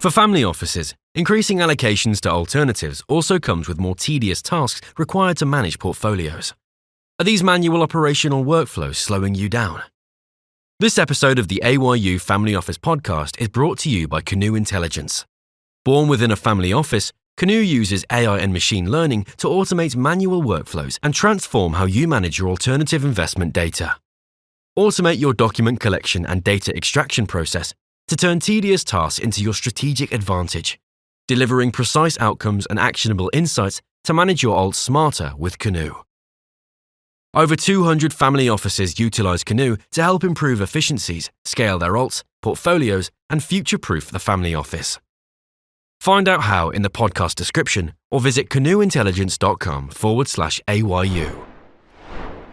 For family offices, increasing allocations to alternatives also comes with more tedious tasks required to manage portfolios. Are these manual operational workflows slowing you down? This episode of the AYU Family Office podcast is brought to you by Canoe Intelligence. Born within a family office, Canoe uses AI and machine learning to automate manual workflows and transform how you manage your alternative investment data. Automate your document collection and data extraction process to turn tedious tasks into your strategic advantage, delivering precise outcomes and actionable insights to manage your alts smarter with Canoe. Over 200 family offices utilize Canoe to help improve efficiencies, scale their alts, portfolios, and future-proof the family office. Find out how in the podcast description or visit canoeintelligence.com/AYU.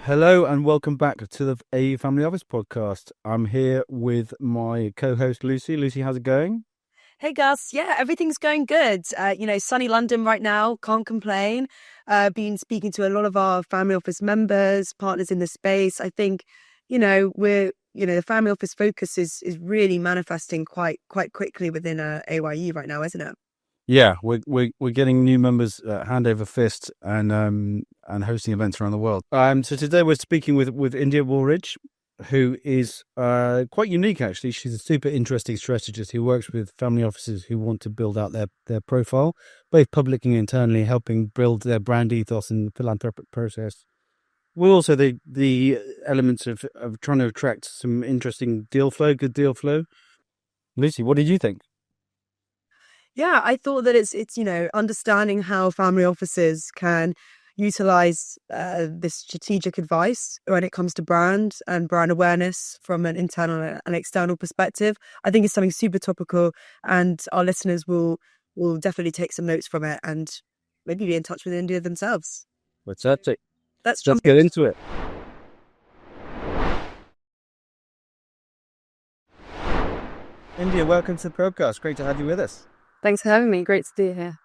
Hello and welcome back to the AYU Family Office podcast. I'm here with my co-host Lucy. Lucy, how's it going? Hey Gus, yeah, everything's going good. Sunny London right now, can't complain. Been speaking to a lot of our family office members, partners in the space. I think, the family office focus is really manifesting quite quickly within AYU right now, isn't it? Yeah, we're getting new members hand over fist and hosting events around the world. So today we're speaking with India Woolridge, who is quite unique actually. She's a super interesting strategist who works with family offices who want to build out their profile, both publicly and internally, helping build their brand ethos and the philanthropic process. We're also the elements of trying to attract some interesting good deal flow. Lucy, what did you think? Yeah, I thought that it's understanding how family offices can utilize this strategic advice when it comes to brand and brand awareness from an internal and external perspective. I think it's something super topical, and our listeners will definitely take some notes from it and maybe be in touch with India themselves. Let's get into it. India, welcome to the podcast. Great to have you with us. Thanks for having me. Great to be here.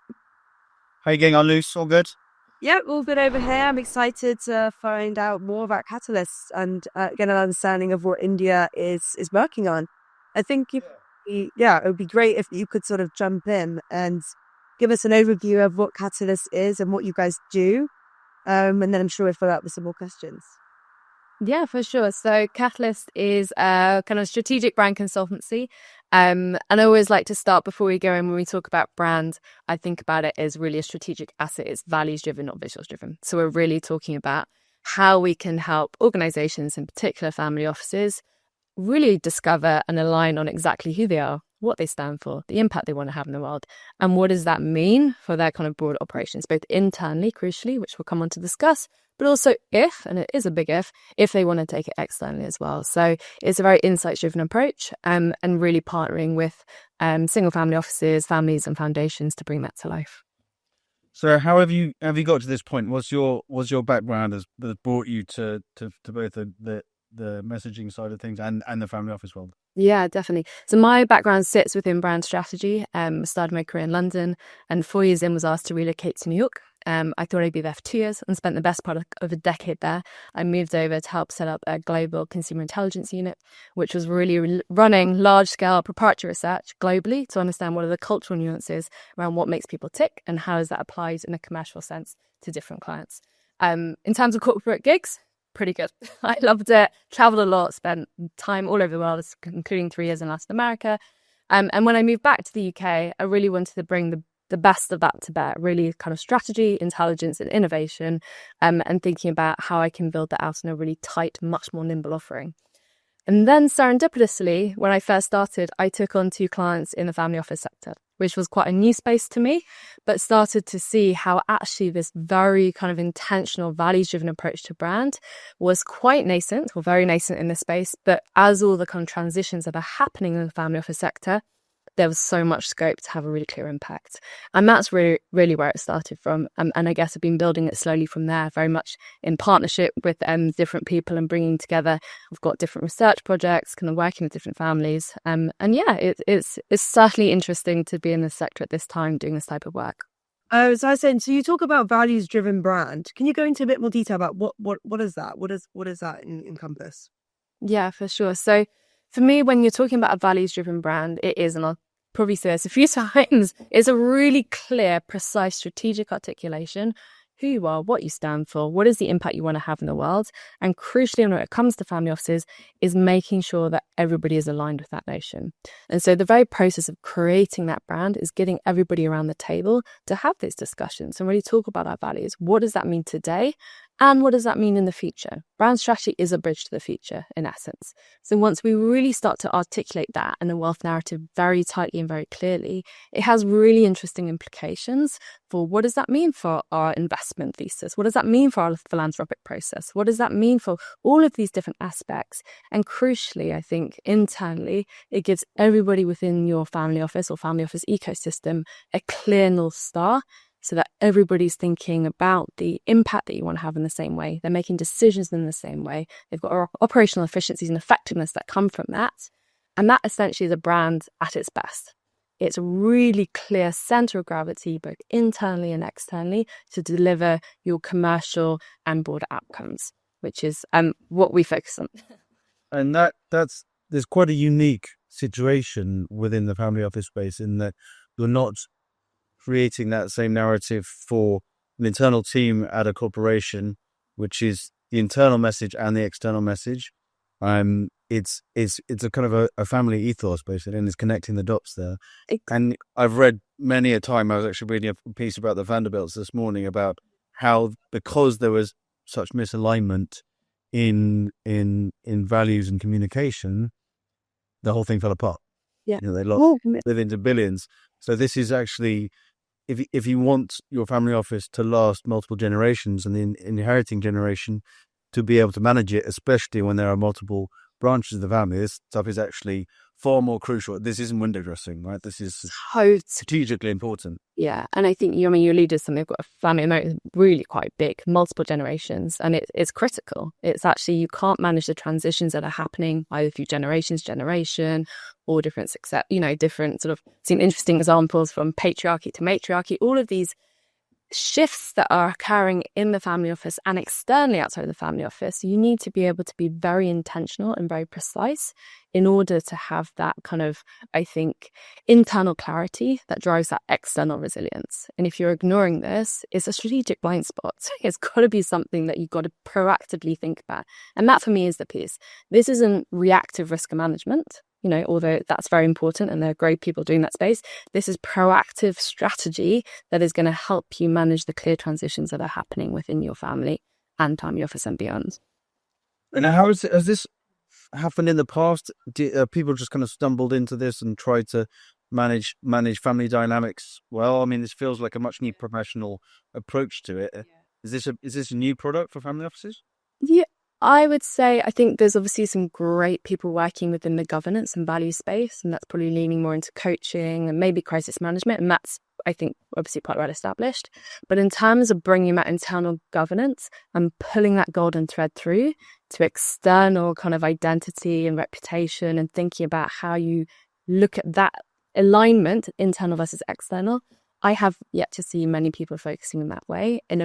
How are you getting on, Luce? All good? Yeah, all good over here. I'm excited to find out more about Catalyst and get an understanding of what India is working on. I think it would be great if you could sort of jump in and give us an overview of what Catalyst is and what you guys do. And then I'm sure we'll follow up with some more questions. Yeah, for sure. So Catalyst is a kind of strategic brand consultancy. And I always like to start before we go in, when we talk about brand, I think about it as really a strategic asset. It's values driven, not visuals driven. So we're really talking about how we can help organizations, in particular family offices, really discover and align on exactly who they are, what they stand for, the impact they want to have in the world, and what does that mean for their kind of broad operations, both internally, crucially, which we'll come on to discuss, but also and it is a big if they want to take it externally as well. So it's a very insights-driven approach and really partnering with single family offices, families and foundations to bring that to life. So how have you got to this point? What's your background that brought you to both the messaging side of things and the family office world? Yeah, definitely. So my background sits within brand strategy. Started my career in London and 4 years in was asked to relocate to New York. I thought I'd be there for 2 years and spent the best part of a decade there. I moved over to help set up a global consumer intelligence unit, which was really running large-scale proprietary research globally to understand what are the cultural nuances around what makes people tick and how does that apply in a commercial sense to different clients. In terms of corporate gigs, pretty good. I loved it, traveled a lot, spent time all over the world, including 3 years in Latin America. And when I moved back to the UK, I really wanted to bring the best of that to bear, really kind of strategy, intelligence and innovation, and thinking about how I can build that out in a really tight, much more nimble offering. And then serendipitously, when I first started, I took on 2 clients in the family office sector, which was quite a new space to me, but started to see how actually this very kind of intentional, values-driven approach to brand was quite nascent, or very nascent in this space. But as all the kind of transitions that are happening in the family office sector, there was so much scope to have a really clear impact. And that's really, really where it started from. And I guess I've been building it slowly from there, very much in partnership with different people and bringing together. We've got different research projects, kind of working with different families. And yeah, it's certainly interesting to be in this sector at this time doing this type of work. So I was saying, so you talk about values-driven brand. Can you go into a bit more detail about what is that? What does that encompass? Yeah, for sure. So for me, when you're talking about a values-driven brand, it is an probably say this a few times, is a really clear, precise, strategic articulation. Who you are, what you stand for, what is the impact you want to have in the world. And crucially, when it comes to family offices, is making sure that everybody is aligned with that notion. And so the very process of creating that brand is getting everybody around the table to have these discussions and really talk about our values. What does that mean today? And what does that mean in the future? Brand strategy is a bridge to the future, in essence. So once we really start to articulate that and the wealth narrative very tightly and very clearly, it has really interesting implications for what does that mean for our investment thesis? What does that mean for our philanthropic process? What does that mean for all of these different aspects? And crucially, I think internally, it gives everybody within your family office or family office ecosystem a clear North Star, so that everybody's thinking about the impact that you want to have in the same way. They're making decisions in the same way. They've got operational efficiencies and effectiveness that come from that. And that essentially is a brand at its best. It's a really clear center of gravity, both internally and externally, to deliver your commercial and broader outcomes, which is what we focus on. And there's quite a unique situation within the family office space in that you're not creating that same narrative for an internal team at a corporation, which is the internal message and the external message. It's a kind of a family ethos basically, and it's connecting the dots there. And I've read many a time. I was actually reading a piece about the Vanderbilts this morning about how, because there was such misalignment in values and communication, the whole thing fell apart. Yeah, they lost billions and billions. So this is actually, if you want your family office to last multiple generations and the inheriting generation to be able to manage it, especially when there are multiple branches of the family, this stuff is actually far more crucial. This isn't window dressing, right? This is strategically important. Yeah, and I think you alluded to something. They've got a family that is really quite big, multiple generations, and it's critical. It's actually, you can't manage the transitions that are happening either through generation, or different sort of seen interesting examples from patriarchy to matriarchy. All of these shifts that are occurring in the family office and externally outside of the family office, you need to be able to be very intentional and very precise in order to have that kind of, I think, internal clarity that drives that external resilience. And if you're ignoring this, it's a strategic blind spot. It's got to be something that you've got to proactively think about. And that for me is the piece. This isn't reactive risk management. Although that's very important and there are great people doing that space, this is proactive strategy that is going to help you manage the clear transitions that are happening within your family and family office and beyond. And has this happened in the past? People just kind of stumbled into this and tried to manage family dynamics well? I mean, this feels like a much more professional approach to it. Yeah. Is this a new product for family offices? Yeah. I would say, I think there's obviously some great people working within the governance and value space, and that's probably leaning more into coaching and maybe crisis management. And that's, I think, obviously quite well established. But in terms of bringing that internal governance and pulling that golden thread through to external kind of identity and reputation and thinking about how you look at that alignment, internal versus external, I have yet to see many people focusing in that way in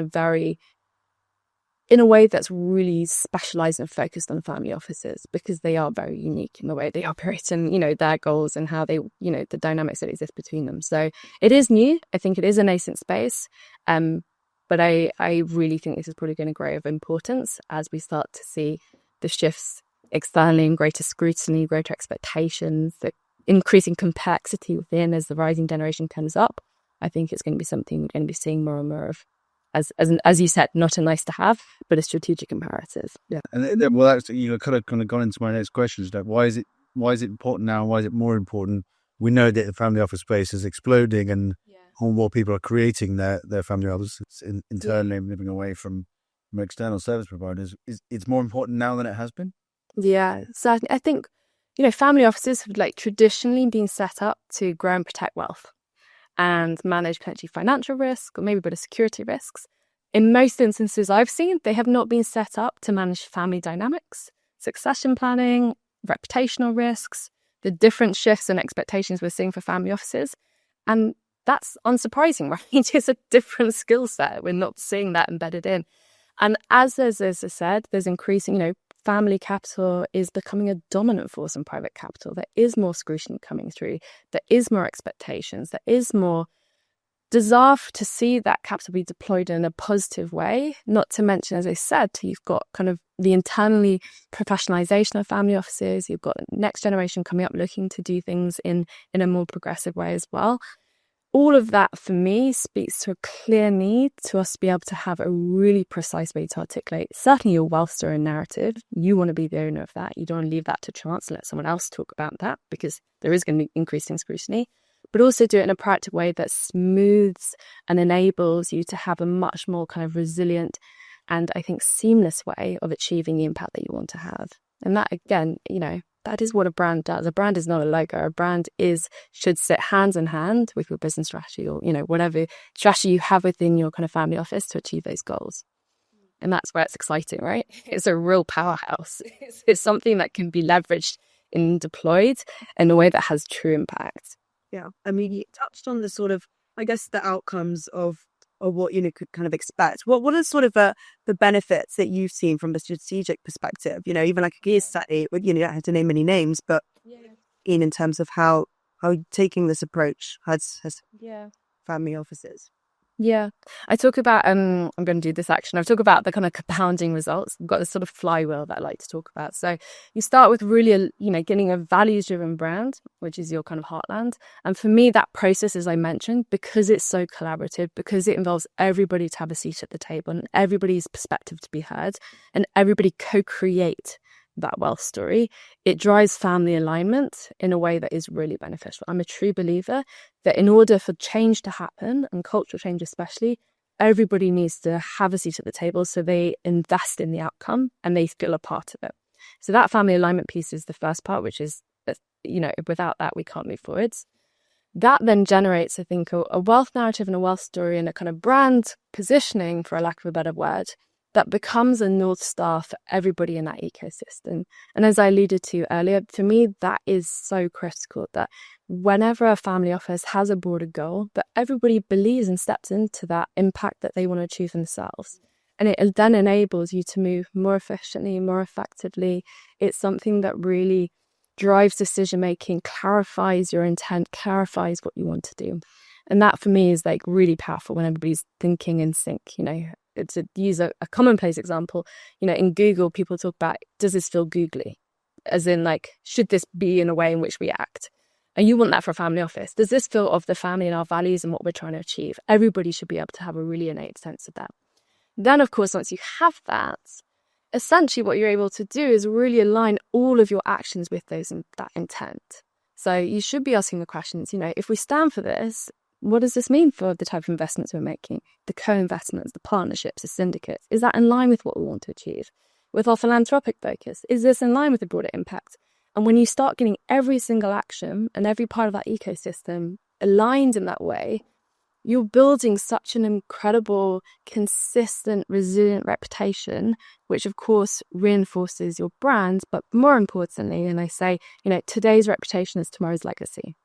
a way that's really specialized and focused on family offices, because they are very unique in the way they operate and, their goals and how they, the dynamics that exist between them. So it is new. I think it is a nascent space. But I really think this is probably going to grow of importance as we start to see the shifts externally and greater scrutiny, greater expectations, the increasing complexity within as the rising generation comes up. I think it's going to be something we're going to be seeing more and more of. As you said, not a nice to have, but a strategic imperative. Yeah. And well, that's, kind of gone into my next question. Is that why is it important now? Why is it more important? We know that the family office space is exploding, and more and more people are creating their family offices internally and moving away from external service providers. It's more important now than it has been. Yeah, certainly. I think family offices have traditionally been set up to grow and protect wealth and manage potentially financial risk or maybe a bit of security risks. In most instances I've seen, they have not been set up to manage family dynamics, succession planning, reputational risks, the different shifts and expectations we're seeing for family offices. And that's unsurprising, right? It's a different skill set. We're not seeing that embedded in. And as I said, there's increasing, family capital is becoming a dominant force in private capital. There is more scrutiny coming through. There is more expectations. There is more desire to see that capital be deployed in a positive way. Not to mention, as I said, you've got kind of the internally professionalization of family offices. You've got next generation coming up looking to do things in a more progressive way as well. All of that, for me, speaks to a clear need to us to be able to have a really precise way to articulate certainly your wealth story and narrative. You want to be the owner of that. You don't want to leave that to chance and let someone else talk about that, because there is going to be increasing scrutiny. But also do it in a practical way that smooths and enables you to have a much more kind of resilient and, I think, seamless way of achieving the impact that you want to have. And that, again, that is what a brand does. A brand is not a logo. A brand should sit hands in hand with your business strategy or, whatever strategy you have within your kind of family office to achieve those goals. And that's where it's exciting, right? It's a real powerhouse. It's something that can be leveraged and deployed in a way that has true impact. Yeah. I mean, you touched on the sort of, I guess, the outcomes of what could kind of expect. What are sort of the benefits that you've seen from a strategic perspective? Even like a case study, you don't have to name any names, but in terms of how taking this approach has family offices. Yeah, I talk about, I'm going to do this action. I've talked about the kind of compounding results. I've got this sort of flywheel that I like to talk about. So you start with really, getting a values-driven brand, which is your kind of heartland. And for me, that process, as I mentioned, because it's so collaborative, because it involves everybody to have a seat at the table and everybody's perspective to be heard and everybody co-create that wealth story, it drives family alignment in a way that is really beneficial. I'm a true believer that in order for change to happen, and cultural change especially, everybody needs to have a seat at the table so they invest in the outcome and they feel a part of it. So that family alignment piece is the first part, which is, without that, we can't move forwards. That then generates, I think, a wealth narrative and a wealth story and a kind of brand positioning, for a lack of a better word, that becomes a North Star for everybody in that ecosystem. And as I alluded to earlier, for me, that is so critical, that whenever a family office has a broader goal, that everybody believes and steps into that impact that they want to achieve themselves. And it then enables you to move more efficiently, more effectively. It's something that really drives decision-making, clarifies your intent, clarifies what you want to do. And that, for me, is like really powerful when everybody's thinking in sync, To use a commonplace example, in Google, people talk about, does this feel googly? As in, like, should this be in a way in which we act? And you want that for a family office. Does this feel of the family and our values and what we're trying to achieve? Everybody should be able to have a really innate sense of that. Then, of course, once you have that, essentially what you're able to do is really align all of your actions with that intent. So you should be asking the questions, if we stand for this, what does this mean for the type of investments we're making? The co-investments, the partnerships, the syndicates. Is that in line with what we want to achieve? With our philanthropic focus, is this in line with the broader impact? And when you start getting every single action and every part of that ecosystem aligned in that way, you're building such an incredible, consistent, resilient reputation, which of course reinforces your brand. But more importantly, and I say, today's reputation is tomorrow's legacy.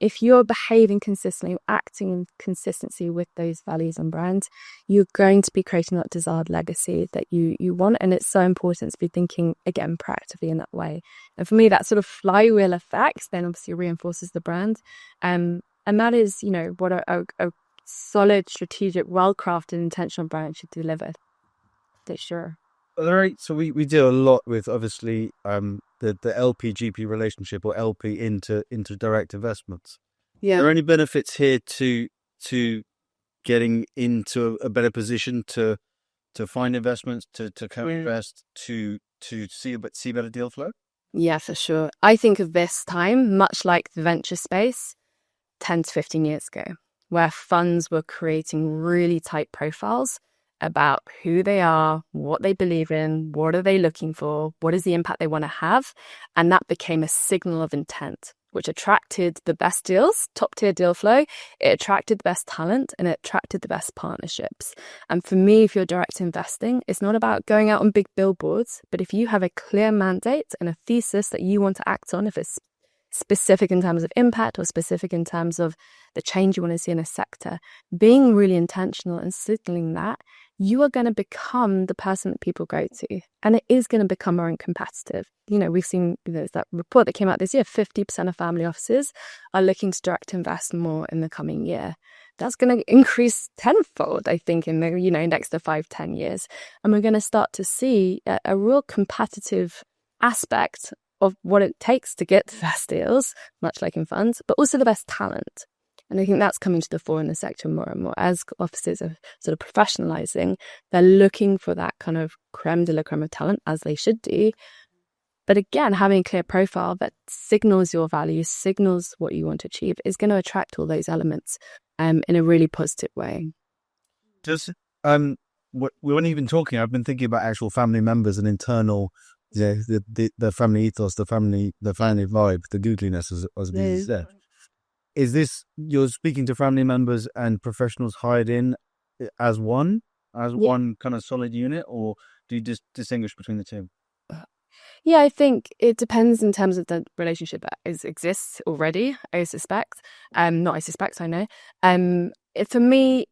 If you're behaving consistently, acting in consistency with those values and brands, you're going to be creating that desired legacy that you want. And it's so important to be thinking, again, proactively in that way. And for me, that sort of flywheel effect then obviously reinforces the brand. And that is, what a solid, strategic, well-crafted, intentional brand should deliver. For sure. All right. So we do a lot with, obviously, the LP-GP relationship, or LP into direct investments. Yeah. Are there any benefits here to getting into a better position to find investments, to co-invest, to see better deal flow? Yeah, for sure. I think of this time much like the venture space 10 to 15 years ago, where funds were creating really tight profiles about who they are, what they believe in, what are they looking for, what is the impact they want to have. And that became a signal of intent, which attracted the best deals, top tier deal flow. It attracted the best talent and it attracted the best partnerships. And for me, if you're direct investing, it's not about going out on big billboards, but if you have a clear mandate and a thesis that you want to act on, if it's specific in terms of impact or specific in terms of the change you want to see in a sector, being really intentional and signaling that you are going to become the person that people go to, and it is going to become more competitive. We've seen there's that report that came out this year, 50% of family offices are looking to direct invest more in the coming year. That's going to increase tenfold, I think, in the next to 5-10 years. And we're going to start to see a real competitive aspect of what it takes to get the best deals, much like in funds, but also the best talent. And I think that's coming to the fore in the sector more and more. As offices are sort of professionalizing, they're looking for that kind of creme de la creme of talent, as they should do. But again, having a clear profile that signals your values, signals what you want to achieve, is going to attract all those elements in a really positive way. Just we weren't even talking. I've been thinking about actual family members and internal, the family ethos, the family vibe, the googliness, as we said. Is this, you're speaking to family members and professionals hired in as one kind of solid unit, or do you just distinguish between the two? Yeah, I think it depends in terms of the relationship that exists already, I suspect. I know. For me,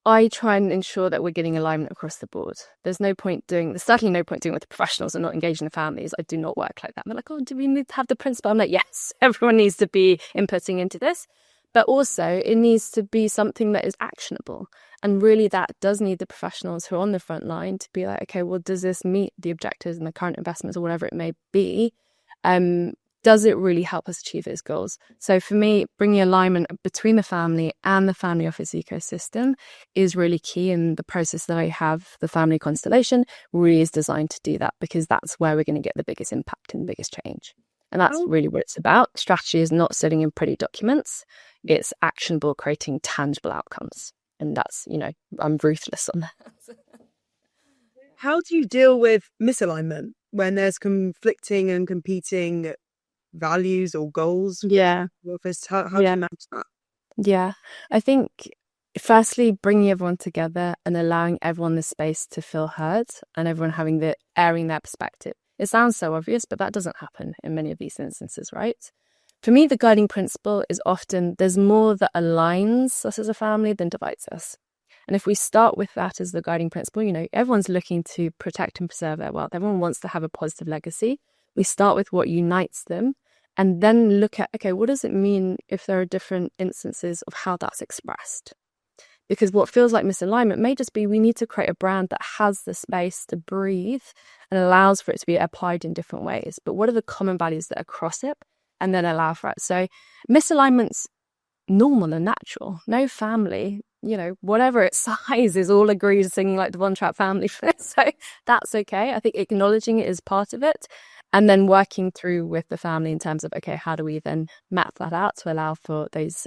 I try and ensure that we're getting alignment across the board. There's certainly no point doing with the professionals and not engaging the families. I do not work like that. They're like, oh, do we need to have the principal? I'm like, yes, everyone needs to be inputting into this. But also it needs to be something that is actionable. And really that does need the professionals who are on the front line to be like, okay, well, does this meet the objectives and the current investments or whatever it may be? Does it really help us achieve those goals? So for me, bringing alignment between the family and the family office ecosystem is really key. And the process that I have, the family constellation, really is designed to do that, because that's where we're going to get the biggest impact and the biggest change. And that's really what it's about. Strategy is not sitting in pretty documents. It's actionable, creating tangible outcomes. And that's, I'm ruthless on that. How do you deal with misalignment when there's conflicting and competing values or goals? Yeah. How do you manage that? Yeah. I think firstly, bringing everyone together and allowing everyone the space to feel heard, and everyone airing their perspective. It sounds so obvious, but that doesn't happen in many of these instances, right? For me, the guiding principle is often there's more that aligns us as a family than divides us. And if we start with that as the guiding principle, everyone's looking to protect and preserve their wealth. Everyone wants to have a positive legacy. We start with what unites them, and then look at, okay, what does it mean if there are different instances of how that's expressed? Because what feels like misalignment may just be we need to create a brand that has the space to breathe and allows for it to be applied in different ways. But what are the common values that are across it, and then allow for it? So misalignment's normal and natural. No family, whatever its size, is all agreed singing like the One Track family. So that's okay. I think acknowledging it is part of it, and then working through with the family in terms of, okay, how do we then map that out to allow for those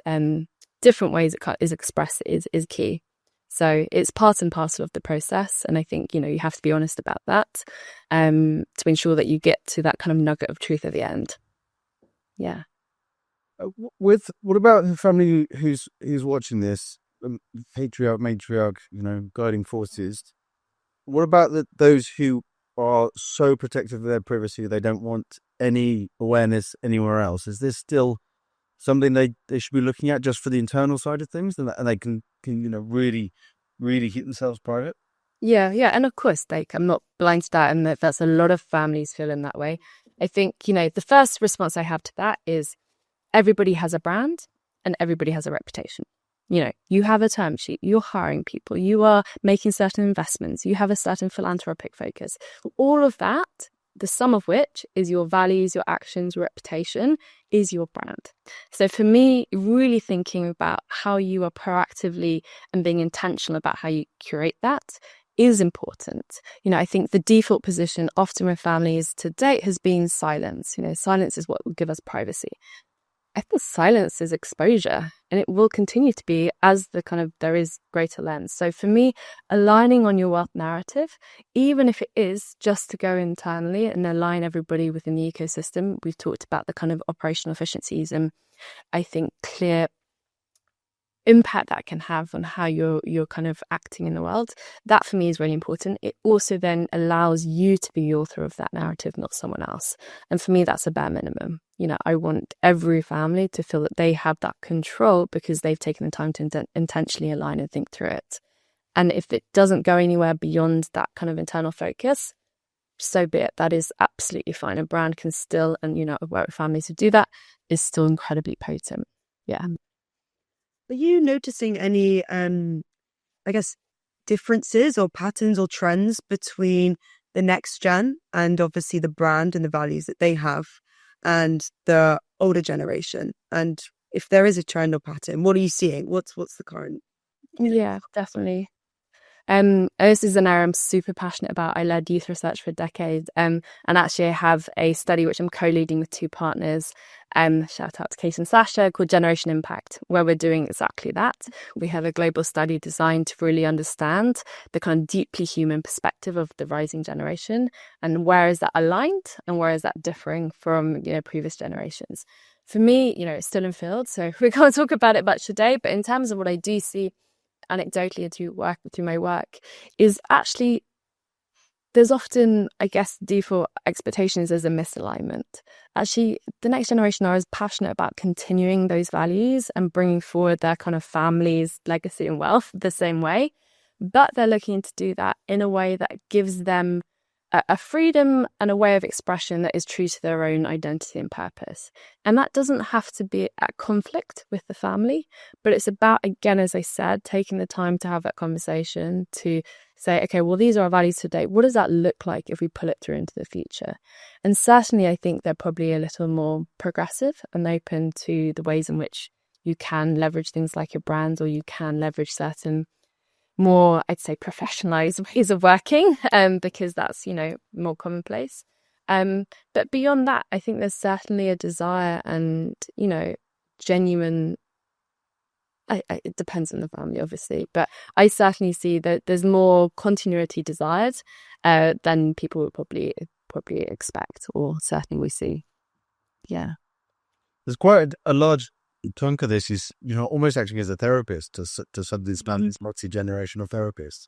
different ways it is expressed is key. So it's part and parcel of the process. And I think, you have to be honest about that to ensure that you get to that kind of nugget of truth at the end. Yeah. What about the family who's watching this, patriarch, matriarch, guiding forces? What about those who are so protective of their privacy they don't want any awareness anywhere else? Is this still something they should be looking at just for the internal side of things, and they can really keep themselves private? Yeah, and of course, I'm not blind to that, and that's a lot of families feeling that way. I think, the first response I have to that is everybody has a brand and everybody has a reputation. You have a term sheet, you're hiring people, you are making certain investments, you have a certain philanthropic focus. All of that, the sum of which is your values, your actions, your reputation, is your brand. So for me, really thinking about how you are proactively and being intentional about how you curate that is important. I think the default position often with families to date has been silence. Silence is what will give us privacy. I think silence is exposure, and it will continue to be as there is greater lens. So for me, aligning on your wealth narrative, even if it is just to go internally and align everybody within the ecosystem, we've talked about the kind of operational efficiencies and I think clear impact that can have on how you're kind of acting in the world. That for me is really important. It also then allows you to be the author of that narrative, not someone else. And for me, that's a bare minimum. I want every family to feel that they have that control because they've taken the time to intentionally align and think through it. And if it doesn't go anywhere beyond that kind of internal focus, so be it. That is absolutely fine. A brand can still, and work with families who do that, is still incredibly potent. Yeah. Are you noticing any, I guess, differences or patterns or trends between the next gen and obviously the brand and the values that they have and the older generation? And if there is a trend or pattern, what are you seeing? What's the current? Yeah, definitely. This is an area I'm super passionate about. I led youth research for a decade, and actually I have a study which I'm co-leading with two partners, shout out to Kate and Sasha, called Generation Impact, where we're doing exactly that. We have a global study designed to really understand the kind of deeply human perspective of the rising generation, and where is that aligned and where is that differing from previous generations. For me, it's still in field, so we can't talk about it much today, but in terms of what I do see anecdotally through my work, is actually there's often, I guess, default expectations as a misalignment. Actually, the next generation are as passionate about continuing those values and bringing forward their kind of family's legacy and wealth the same way, but they're looking to do that in a way that gives them a freedom and a way of expression that is true to their own identity and purpose. And that doesn't have to be at conflict with the family, but it's about, again, as I said, taking the time to have that conversation to say, okay, well, these are our values today. What does that look like if we pull it through into the future? And certainly, I think they're probably a little more progressive and open to the ways in which you can leverage things like your brand, or you can leverage certain more, I'd say, professionalized ways of working, because that's, more commonplace. But beyond that, I think there's certainly a desire and, genuine, it depends on the family, obviously, but I certainly see that there's more continuity desired than people would probably expect, or certainly we see. Yeah. There's quite a large chunk of this is, almost acting as a therapist to some of these families, multi-generational therapists.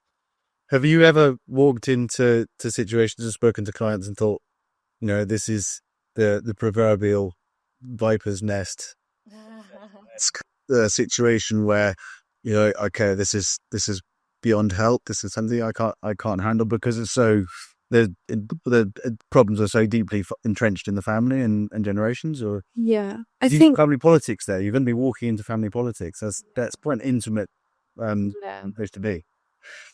Have you ever walked into situations and spoken to clients and thought, this is the proverbial viper's nest situation where, okay, this is beyond help. This is something I can't handle because it's so the problems are so deeply entrenched in the family and generations? Or I think family politics there. You're going to be walking into family politics. That's quite an intimate place to be.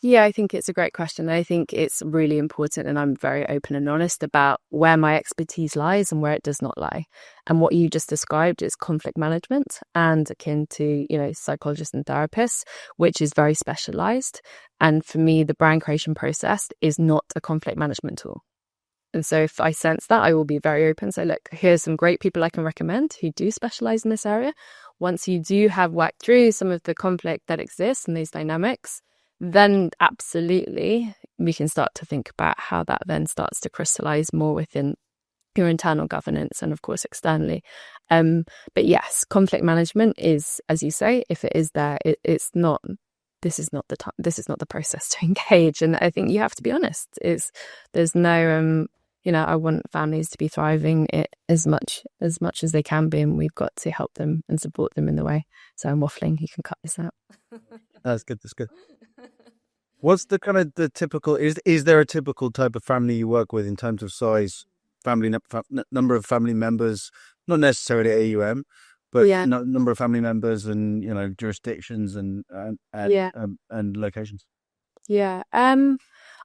Yeah, I think it's a great question. I think it's really important, and I'm very open and honest about where my expertise lies and where it does not lie. And what you just described is conflict management, and akin to, psychologists and therapists, which is very specialized. And for me, the brand creation process is not a conflict management tool. And so if I sense that, I will be very open. So look, here's some great people I can recommend who do specialize in this area. Once you do have worked through some of the conflict that exists and these dynamics, then absolutely we can start to think about how that then starts to crystallize more within your internal governance and of course externally. But yes, conflict management is, as you say, if it is there, it's not, this is not the time, this is not the process to engage. And I think you have to be honest. There's no I want families to be thriving as much as they can be, and we've got to help them and support them in the way. So I'm waffling, you can cut this out. That's good. What's the kind of the typical, is there a typical type of family you work with in terms of size, family number of family members, not necessarily AUM, but number of family members and, jurisdictions and locations? Yeah.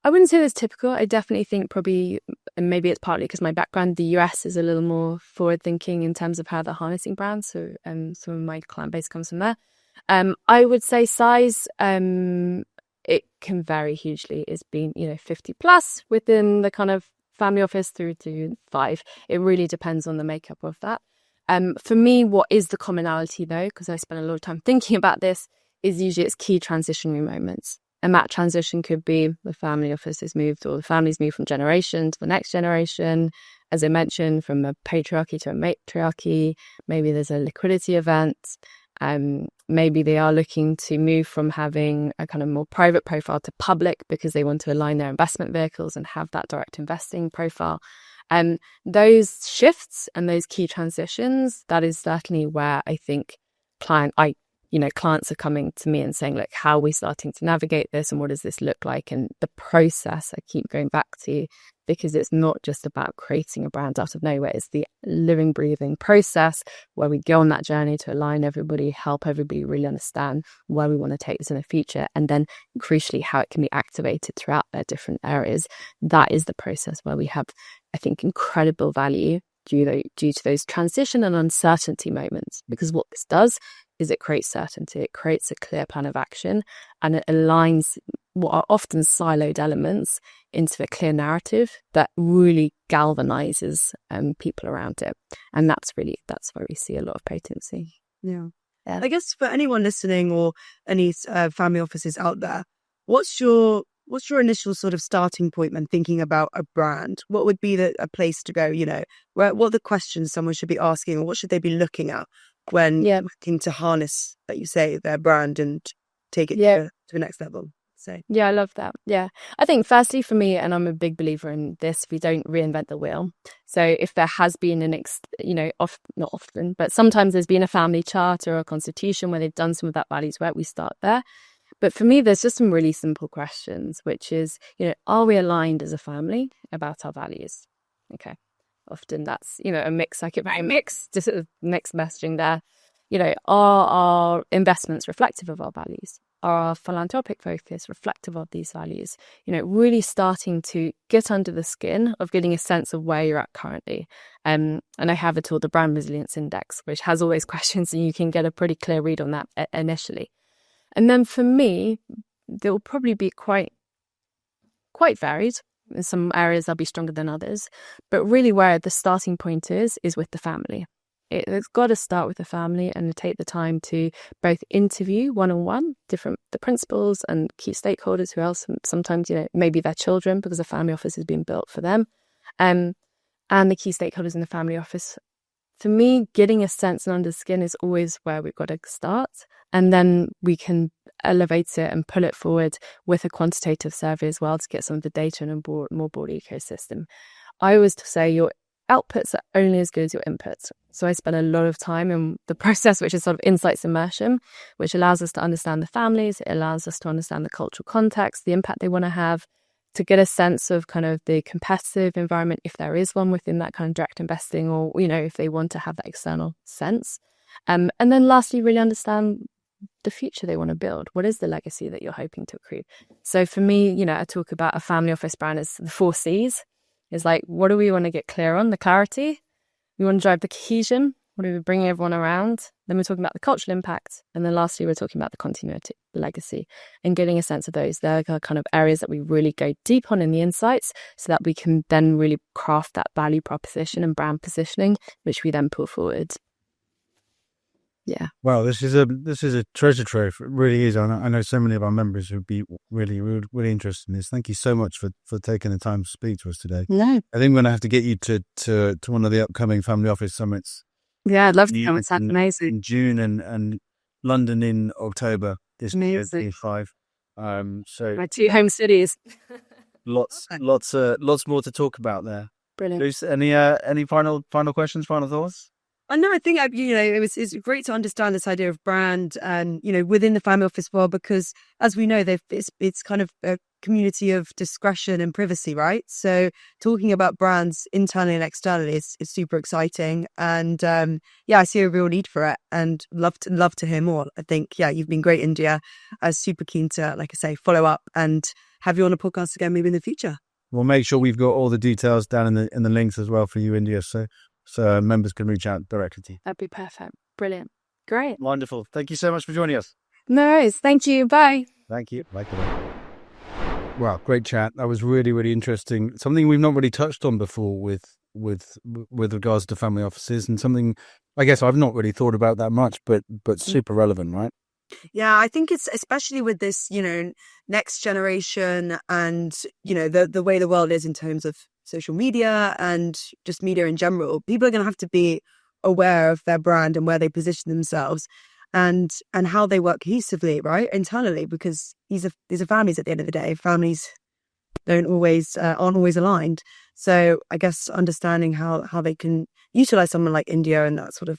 I wouldn't say that's typical. I definitely think probably, and maybe it's partly because my background, the US is a little more forward thinking in terms of how they're harnessing brands. So some of my client base comes from there. I would say size, it can vary hugely. It's been, 50 plus within the kind of family office through to 5. It really depends on the makeup of that. For me, what is the commonality though, because I spent a lot of time thinking about this, is usually it's key transitionary moments. And that transition could be the family office has moved, or the family's moved from generation to the next generation. As I mentioned, from a patriarchy to a matriarchy. Maybe there's a liquidity event. Maybe they are looking to move from having a kind of more private profile to public because they want to align their investment vehicles and have that direct investing profile. Those shifts and those key transitions, that is certainly where I think clients are coming to me and saying, look, how are we starting to navigate this and what does this look like? And the process I keep going back to, because it's not just about creating a brand out of nowhere. It's the living, breathing process where we go on that journey to align everybody, help everybody really understand where we want to take this in the future, and then crucially how it can be activated throughout their different areas. That is the process where we have, I think, incredible value due to those transition and uncertainty moments. Because what this does is it creates certainty, it creates a clear plan of action, and it aligns what are often siloed elements into a clear narrative that really galvanizes people around it. And that's where we see a lot of potency. Yeah. I guess for anyone listening or any family offices out there, what's your initial sort of starting point when thinking about a brand? What would be a place to go? What are the questions someone should be asking, or what should they be looking at when looking to harness, like you say, their brand and take it to the next level? So yeah, I love that. Yeah, I think firstly for me, and I'm a big believer in this, we don't reinvent the wheel. So if there has been not often, but sometimes there's been a family charter or a constitution where they've done some of that values work, we start there. But for me, there's just some really simple questions, which is, are we aligned as a family about our values? Okay. Often that's, a mix, like it very mixed, just sort of mixed messaging there. Are our investments reflective of our values? Are our philanthropic focus reflective of these values? Really starting to get under the skin of getting a sense of where you're at currently. And I have a tool, the Brand Resilience Index, which has all those questions, and you can get a pretty clear read on that initially. And then for me, there will probably be quite varied. In some areas, I'll be stronger than others. But really where the starting point is with the family. It's got to start with the family and take the time to both interview one-on-one the principals and key stakeholders who else, sometimes, maybe their children, because a family office has been built for them, and the key stakeholders in the family office. For me, getting a sense and under the skin is always where we've got to start. And then we can elevate it and pull it forward with a quantitative survey as well to get some of the data in a more broad ecosystem. I always say your outputs are only as good as your inputs. So I spend a lot of time in the process, which is sort of insights immersion, which allows us to understand the families. It allows us to understand the cultural context, the impact they want to have, to get a sense of kind of the competitive environment, if there is one within that kind of direct investing, or, if they want to have that external sense. And then lastly, really understand the future they want to build. What is the legacy that you're hoping to accrue? So for me, I talk about a family office brand as the 4 C's. Is like, what do we want to get clear on? The clarity. We want to drive the cohesion. What are we bringing everyone around? Then we're talking about the cultural impact. And then lastly, we're talking about the continuity, the legacy, and getting a sense of those. They're kind of areas that we really go deep on in the insights so that we can then really craft that value proposition and brand positioning, which we then pull forward. Yeah. Wow, this is a treasure trove. It really is. I know so many of our members who would be really, really, really interested in this. Thank you so much for taking the time to speak to us today. No. I think we're going to have to get you to one of the upcoming family office summits. Yeah, I'd love to come. It's amazing. In June and London in October this year, 2025. So my 2 home cities. lots more to talk about there. Brilliant. Luce, any final questions, final thoughts? No, I think it's great to understand this idea of brand and within the family office world, because as we know, it's kind of a community of discretion and privacy, right? So talking about brands internally and externally is super exciting, and I see a real need for it, and love to hear more. I think you've been great, India. I was super keen to, like I say, follow up and have you on a podcast again, maybe in the future. We'll make sure we've got all the details down in the links as well for you, India. So members can reach out directly to you. That'd be perfect. Brilliant. Great. Wonderful. Thank you so much for joining us. No worries. Thank you. Bye. Thank you. Wow, great chat. That was really, really interesting. Something we've not really touched on before with regards to family offices, and something I guess I've not really thought about that much, but super relevant, right? Yeah, I think it's especially with this, next generation and, the way the world is in terms of social media and just media in general. People are going to have to be aware of their brand and where they position themselves and how they work cohesively, right, internally, because these are families at the end of the day. Families aren't always aligned. So I guess understanding how they can utilize someone like India and that sort of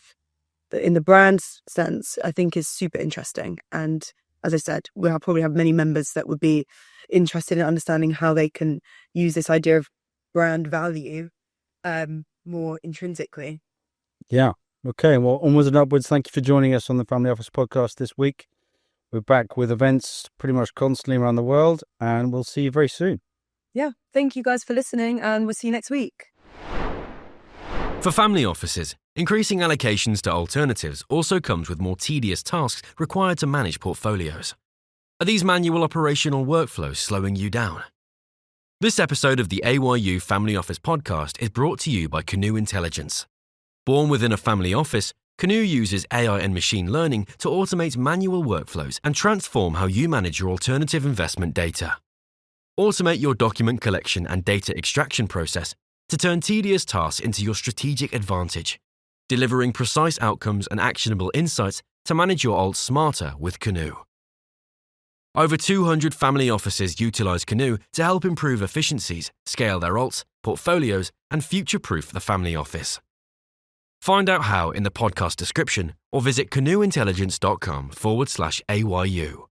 in the brand sense, I think is super interesting. And as I said, we'll probably have many members that would be interested in understanding how they can use this idea of brand value more intrinsically. Yeah. Okay. Well, onwards and upwards. Thank you for joining us on the Family Office podcast this week. We're back with events pretty much constantly around the world, and we'll see you very soon. Yeah. Thank you guys for listening, and we'll see you next week. For family offices, increasing allocations to alternatives also comes with more tedious tasks required to manage portfolios. Are these manual operational workflows slowing you down? This episode of the AYU Family Office podcast is brought to you by Canoe Intelligence. Born within a family office, Canoe uses AI and machine learning to automate manual workflows and transform how you manage your alternative investment data. Automate your document collection and data extraction process to turn tedious tasks into your strategic advantage, delivering precise outcomes and actionable insights to manage your alts smarter with Canoe. Over 200 family offices utilize Canoe to help improve efficiencies, scale their alts, portfolios, and future-proof the family office. Find out how in the podcast description or visit canoeintelligence.com/AYU.